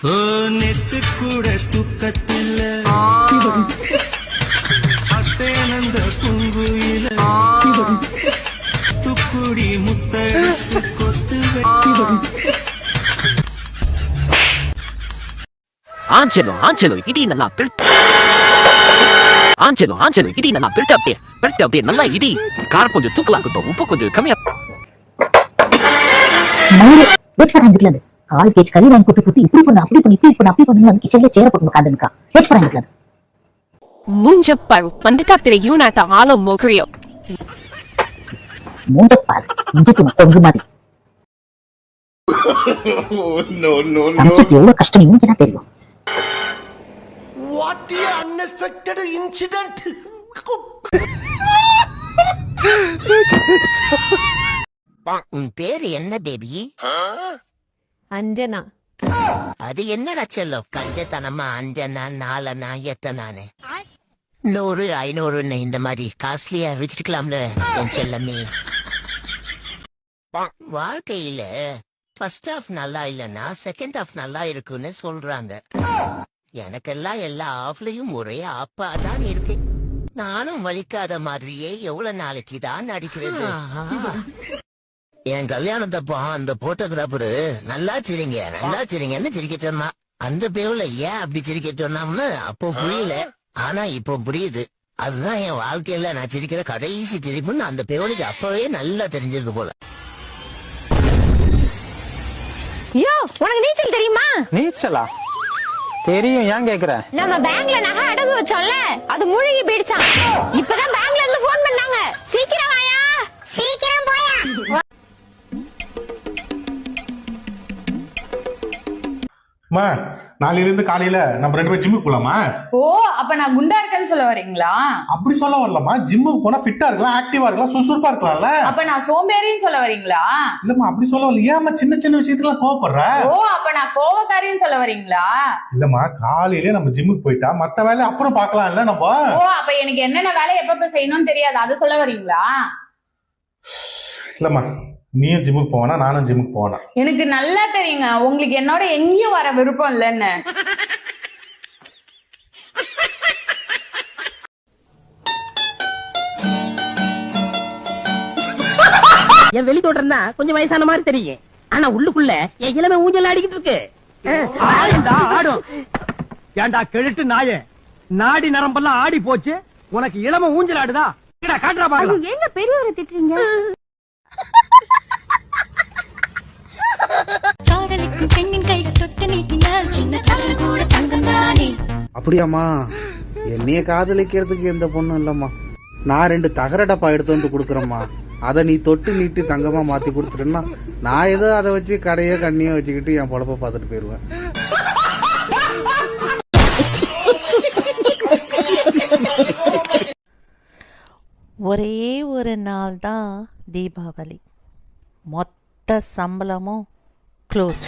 நேத்து கூட தூக்கத்தில் அத்தேனந்த பூங்குயில துக்குடி முத்தெடுத்து கொத்து ஆஞ்சலோ இடி நல்லா ஆஞ்சலோ இடி நல்லா பெருட்டு அப்படியே நல்லா இடி காரம் கொஞ்சம் தூக்கலாகட்டும் உப்பு கொஞ்சம் கம்மியா கால் கேஜ் கறி வாங்கி குத்து இப்படி பண்ண அப்படி பண்ணி அந்த கிச்சன்ல சேர போட்டு உட்காந்துருக்கா ஹெட் ஃப்ராங்க்ல மூஞ்சப்பாரு வந்துட்டா தெரியும் நான் ஆளும் மோகரியம் மூஞ்சப்பாரு இஞ்சிக்கு மட்டும் மாதிரி சமைக்கிறது எவ்வளவு கஷ்டம் இவனுக்கு தெரியும். What an unexpected incident! உன் பேரு என்ன பேபி? அஞ்சனா. அது என்னடா செல்லம் கஞ்சத்தனமா அஞ்சனா நாலனா எத்தனானு 100 500 இந்த மாதிரி காஸ்ட்லியா வச்சிருக்கலாம்ல என் செல்லமே. வாழ்க்கையில ஃபர்ஸ்ட் ஹாஃப் நல்லா இல்லைன்னா செகண்ட் ஹாஃப் நல்லா இருக்குன்னு சொல்றாங்க. எனக்கெல்லாம் எல்லா ஆஃப்லயும் ஒரே ஆப்பா தான் இருக்கு. நானும் வலிக்காத மாதிரியே எவ்வளவு நாளைக்கு தான் நடிக்கிறது. என் கல்யாணத்தப்போ அந்த போட்டோகிராஃபரு நல்லா சிரிங்கன்னு சிரிக்க சொன்னா. அந்த பேவுல ஏன் அப்படி சிரிக்க சொன்னாம்னு அப்போ புரியல, ஆனா இப்போ புரியுது. அதுதான் என் வாழ்க்கையில நான் சிரிக்கிற கடைசி சிரிப்புன்னு அந்த பேவலுக்கு அப்பவே நல்லா தெரிஞ்சிருக்கு போல. உனக்கு நீச்சல் தெரியுமா? நீச்சலா? தெரியும், ஏன் கேக்குற? நம்ம பேங்க்ல நகை அடகு வச்சோம்ல, அது முழுகி போயிடுச்சாம். இப்பதான் பேங்க்ல இருந்து போன் பண்ணாங்க, சீக்கிரம் வாயா. சீக்கிரம் போயா. நாளையிலிருந்து காலையில நம்ம 2 பேரும் ஜிம்முக்கு போலாமா? ஓ, அப்ப நான் குண்டா இருக்கேன்னு சொல்ல வரீங்களா? அப்படி சொல்ல வரலாமா? ஜிம்முக்கு போனா ஃபிட்டா இருக்கலாம், ஆக்டிவா இருக்கலாம், சுறுசுறுப்பா இருக்கலாம்ல. அப்ப நான் சோம்பேறின்னு சொல்ல வரீங்களா? இல்லம்மா அப்படி சொல்ல வரல. ஏமா சின்ன சின்ன விஷயத்துக்குலாம் கோவப்படுற? ஓ, அப்ப நான் கோவக்காரின்னு சொல்ல வரீங்களா? இல்லம்மா காலையிலே நம்ம ஜிம்முக்கு போயிட்டா மத்த வேலை அப்புறம் பாக்கலாம் இல்ல நம்ம. ஓ, அப்ப எனக்கு என்னென்ன வேலை எப்ப செய்யணும்னு தெரியாது, அது சொல்ல வரீங்களா? இல்லம்மா நீயும் ஜிம்முக்கு போவேனா நானும் ஜிம்முக்கு போவேனா? எனக்கு நல்லா தெரியுங்க உங்களுக்கு என்னோட எங்கேயும் வர விருப்பம் இல்லைன்னு. என் வெளி தோட்டம் தான் கொஞ்சம் வயசான மாதிரி தெரியும், ஆனா உள்ளுக்குள்ள என் இளமை ஊஞ்சல் ஆடிக்கிட்டு இருக்கு. ஆடும் ஏண்டா கெழுட்டு நாயே, நாடி நரம்பெல்லாம் ஆடி போச்சு, உனக்கு இளம ஊஞ்சல் ஆடுதா? காட்டுறா பாக்கலாம். எங்க பெரியவரை திட்டுறீங்க? அப்படியாம்மா? என்னைய காதலிக்கிறதுக்கு எந்த பொண்ணும் இல்லம்மா. நான் 2 தகர டப்பா எடுத்து வந்து குடுக்கறேம்மா. அத நீ தொட்டு நீட்டி தங்கமா மாத்தி கொடுத்துட்டேன்னா நான் ஏதோ அதை வச்சு கடையோ கண்ணியோ வச்சுக்கிட்டு என் பொழப்ப பார்த்துட்டு போயிருவேன். ஒரே ஒரு நாள் தான் தீபாவளி, மொத்த சம்பளமும் க்ளோஸ்.